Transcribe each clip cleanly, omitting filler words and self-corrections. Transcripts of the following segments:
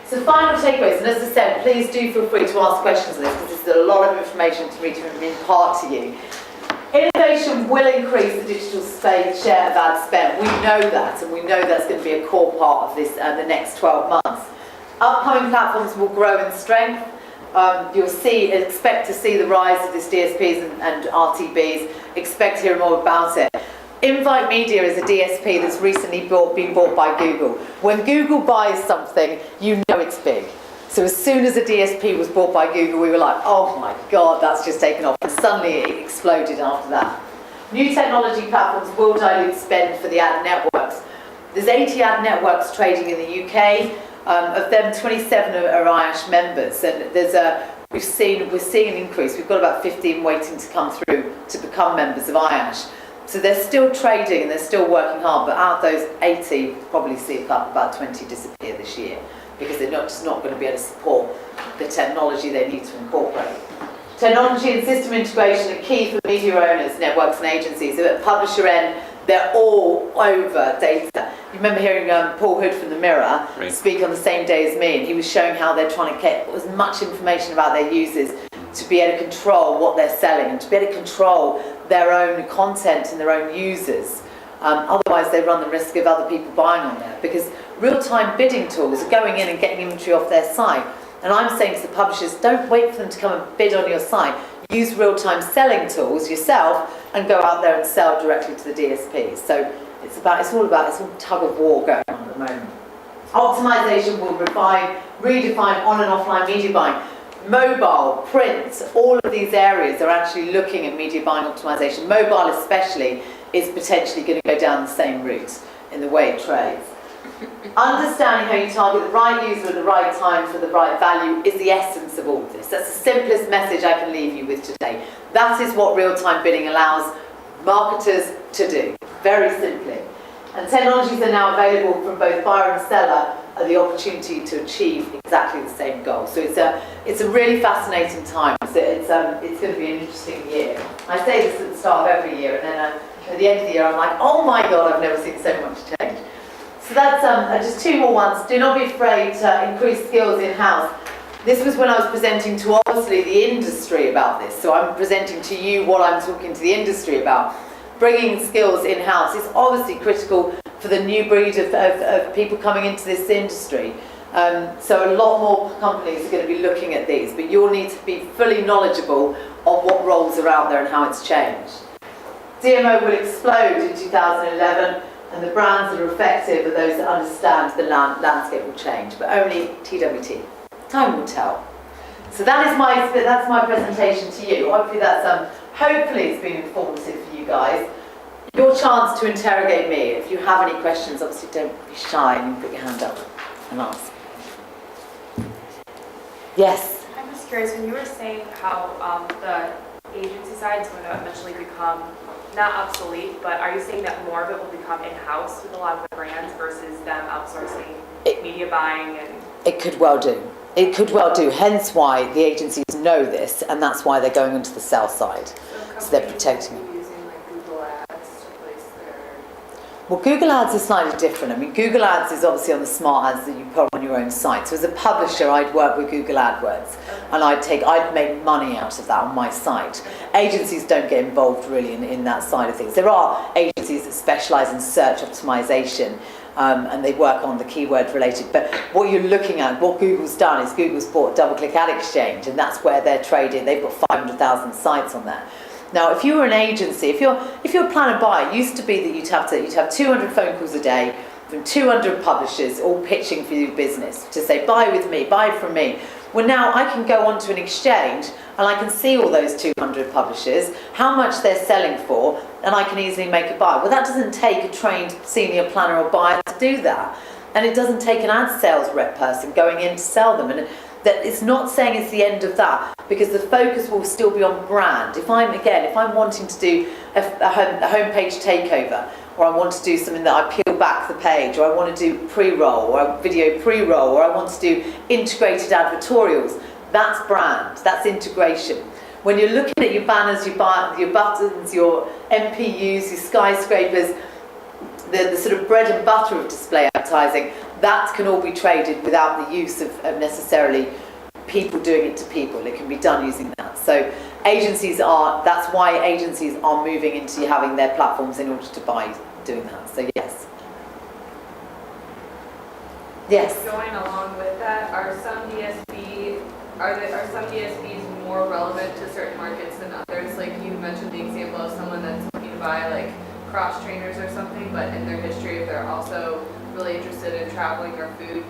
So final takeaways, and as I said, please do feel free to ask questions on this because this is a lot of information for me to impart to you. Innovation will increase the digital space share of ad spend. We know that, and we know that's going to be a core part of this the next 12 months. Upcoming platforms will grow in strength. Expect to see the rise of these DSPs and RTBs. Expect to hear more about it. Invite Media is a DSP that's recently been bought by Google. When Google buys something, you know it's big. So as soon as a DSP was bought by Google, we were like, oh my God, that's just taken off. And suddenly it exploded after that. New technology platforms will dilute spend for the ad networks. There's 80 ad networks trading in the UK. Of them, 27 are AISH members. And we're seeing an increase. We've got about 15 waiting to come through to become members of AISH. So they're still trading and they're still working hard. But out of those 80, you'll probably see about 20 disappear this year, because they're just not going to be able to support the technology they need to incorporate. Technology and system integration are key for media owners, networks and agencies. At publisher end, they're all over data. You remember hearing Paul Hood from The Mirror speak on the same day as me, and he was showing how they're trying to get as much information about their users to be able to control what they're selling and to be able to control their own content and their own users. Otherwise, they run the risk of other people buying on there, because real-time bidding tools are going in and getting inventory off their site. And I'm saying to the publishers, don't wait for them to come and bid on your site. Use real-time selling tools yourself and go out there and sell directly to the DSPs. So it's all tug of war going on at the moment. Optimization will redefine on and offline media buying. Mobile, print, all of these areas are actually looking at media buying optimization. Mobile especially is potentially going to go down the same route in the way it trades. Understanding how you target the right user at the right time for the right value is the essence of all of this. That's the simplest message I can leave you with today. That is what real-time bidding allows marketers to do, very simply. And technologies are now available from both buyer and seller the opportunity to achieve exactly the same goal. So it's a really fascinating time. So it's going to be an interesting year. I say this at the start of every year, and then at the end of the year I'm like, oh my God, I've never seen so much change. So that's just two more ones. Do not be afraid to increase skills in-house. This was when I was presenting to obviously the industry about this. So I'm presenting to you what I'm talking to the industry about. Bringing skills in-house is obviously critical for the new breed of people coming into this industry. So a lot more companies are going to be looking at these, but you'll need to be fully knowledgeable on what roles are out there and how it's changed. DMO will explode in 2011, and the brands that are effective are those that understand the landscape will change, but only TWT. Time will tell. So that's my presentation to you. Hopefully it's been informative for you guys. Your chance to interrogate me. If you have any questions, obviously don't be shy and you can put your hand up and ask. Yes? I'm just curious, when you were saying how the agency side is going to eventually become not obsolete, but are you saying that more of it will become in-house with a lot of the brands versus them outsourcing media buying? And it could well do. It could well do. Hence why the agencies know this, and that's why they're going into the sell side. So they're protecting it. Well, Google Ads is slightly different. I mean, Google Ads is obviously on the smart ads that you put on your own site. So as a publisher, I'd work with Google AdWords, and I'd make money out of that on my site. Agencies don't get involved really in that side of things. There are agencies that specialise in search optimization, and they work on the keyword related. But what you're looking at, what Google's done is Google's bought DoubleClick Ad Exchange, and that's where they're trading. They've got 500,000 sites on there. Now, if you were an agency, if you're a planner buyer, it used to be that you'd have 200 phone calls a day from 200 publishers all pitching for your business to say, buy with me, buy from me. Well, now I can go onto an exchange and I can see all those 200 publishers, how much they're selling for, and I can easily make a buy. Well, that doesn't take a trained senior planner or buyer to do that. And it doesn't take an ad sales rep person going in to sell them. And that it's not saying it's the end of that, because the focus will still be on brand. If I'm wanting to do a homepage takeover, or I want to do something that I peel back the page, or I want to do pre-roll, or a video pre-roll, or I want to do integrated advertorials, that's brand, that's integration. When you're looking at your banners, your buttons, your MPUs, your skyscrapers, the sort of bread and butter of display advertising, that can all be traded without the use of necessarily people doing it to people. It can be done using that. So that's why agencies are moving into having their platforms in order to buy doing that. So yes. Yes. Going along with that, are some DSPs more relevant to certain markets than others? Like you mentioned the example of someone that's looking to buy like cross trainers or something, but in their history, if they're also really interested in traveling or food,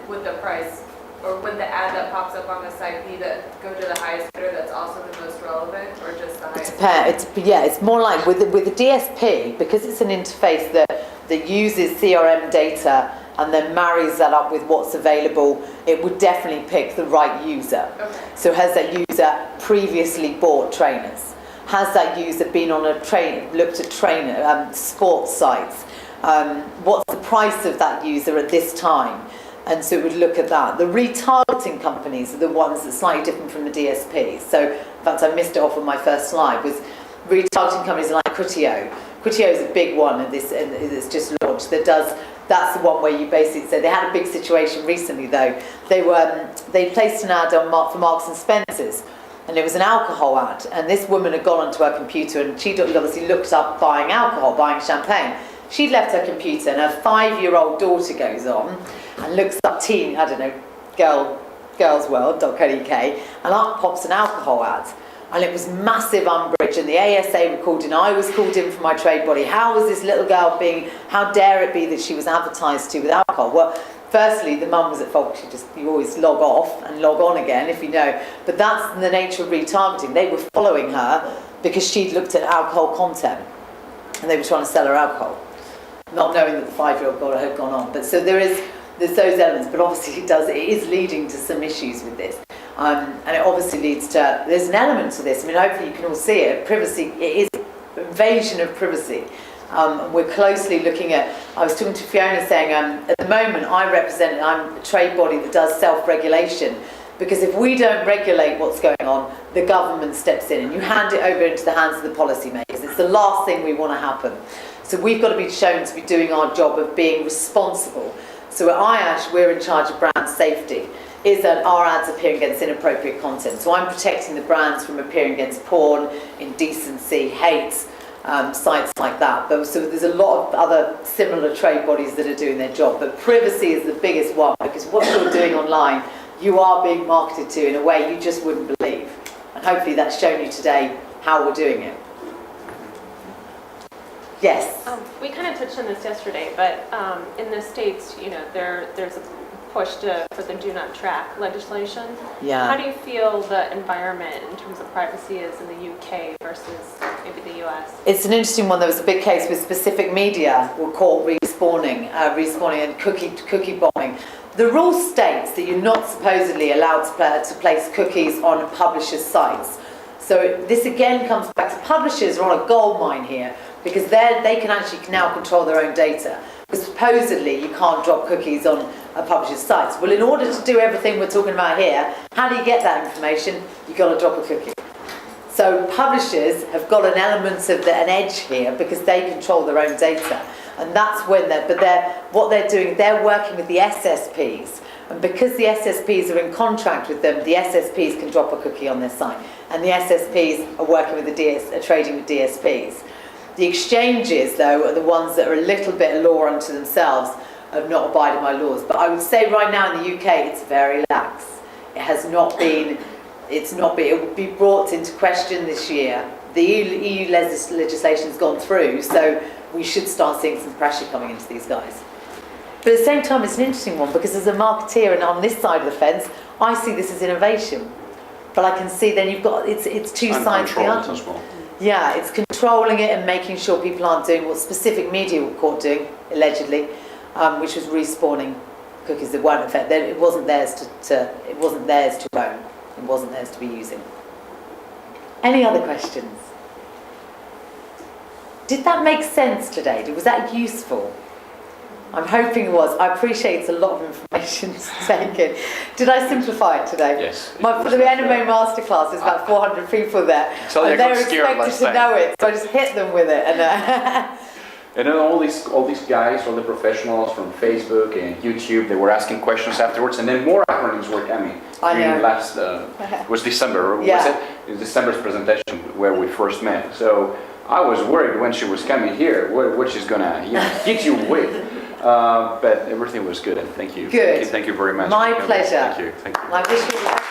would the price or would the ad that pops up on the site be that go to the highest bidder that's also the most relevant, or just the highest? It's more like with the DSP, because it's an interface that uses CRM data and then marries that up with what's available, it would definitely pick the right user. Okay. So has that user previously bought trainers? Has that user been on looked at sports sites? What's the price of that user at this time? And so it would look at that. The retargeting companies are the ones that's slightly different from the DSP. So, in fact, I missed it off on my first slide, was retargeting companies like Criteo. Criteo is a big one, and it's just launched. That's the one where you basically, so they had a big situation recently though. They placed an ad for Marks and Spencer's, and it was an alcohol ad. And this woman had gone onto her computer, and she'd obviously looked up buying alcohol, buying champagne. She'd left her computer, and her 5-year-old daughter goes on and looks up girlsworld.co.uk, and up pops an alcohol ad. And it was massive umbrage, and the ASA were called in. I was called in from my trade body. How was this little girl how dare it be that she was advertised to with alcohol? Well, firstly, the mum was at fault. You always log off and log on again if you know. But that's the nature of retargeting. They were following her because she'd looked at alcohol content, and they were trying to sell her alcohol, not knowing that the 5-year-old girl had gone on. But so there's those elements, but obviously it is leading to some issues with this. And it obviously leads to, there's an element to this. I mean, hopefully you can all see it. Privacy, it is invasion of privacy. We're closely looking at, I was talking to Fiona saying, at the moment I'm a trade body that does self-regulation, because if we don't regulate what's going on, the government steps in and you hand it over into the hands of the policymakers. It's the last thing we want to happen. So we've got to be shown to be doing our job of being responsible. So at AISH, we're in charge of brand safety, is that our ads appear against inappropriate content. So I'm protecting the brands from appearing against porn, indecency, hate, sites like that. So there's a lot of other similar trade bodies that are doing their job. But privacy is the biggest one, because what you're doing online, you are being marketed to in a way you just wouldn't believe. And hopefully that's shown you today how we're doing it. Yes? We kind of touched on this yesterday, but in the States, there's a push for the do not track legislation. Yeah. How do you feel the environment in terms of privacy is in the UK versus maybe the US? It's an interesting one. There was a big case with specific media were caught respawning and cookie bombing. The rule states that you're not supposedly allowed to place cookies on publishers' sites. So this again comes back to publishers are on a gold mine here, because they can actually now control their own data. Because supposedly you can't drop cookies on a publisher's sites. Well, in order to do everything we're talking about here, how do you get that information? You've got to drop a cookie. So publishers have got an element of an edge here because they control their own data. And that's when what they're doing, they're working with the SSPs. And because the SSPs are in contract with them, the SSPs can drop a cookie on their site. And the SSPs are working with trading with DSPs. The exchanges, though, are the ones that are a little bit law unto themselves, of not abiding by laws. But I would say right now in the UK, it's very lax. It will be brought into question this year. The EU legislation has gone through, so we should start seeing some pressure coming into these guys. But at the same time, it's an interesting one, because as a marketeer and on this side of the fence, I see this as innovation. But I can see then you've got, it's two sides of the argument. Well. Yeah, it's controlling it and making sure people aren't doing what specific media were caught doing, allegedly, which was respawning cookies that weren't affected. It wasn't theirs to own. It wasn't theirs to be using. Any other questions? Did that make sense today? Was that useful? I'm hoping it was. I appreciate it's a lot of information to take in. Did I simplify it today? Yes. For the anime masterclass, there's about 400 people there. So and they're expected to know it, so I just hit them with it. And And then all these guys, all the professionals from Facebook and YouTube, they were asking questions afterwards, and then more acronyms were coming. I know. Last was December, was Yeah. it? It was December's presentation where we first met. So I was worried when she was coming here, what she's gonna hit you with. But everything was good, and thank you. Good. Thank you very much. My pleasure. Thank you. Thank you. I wish you the best.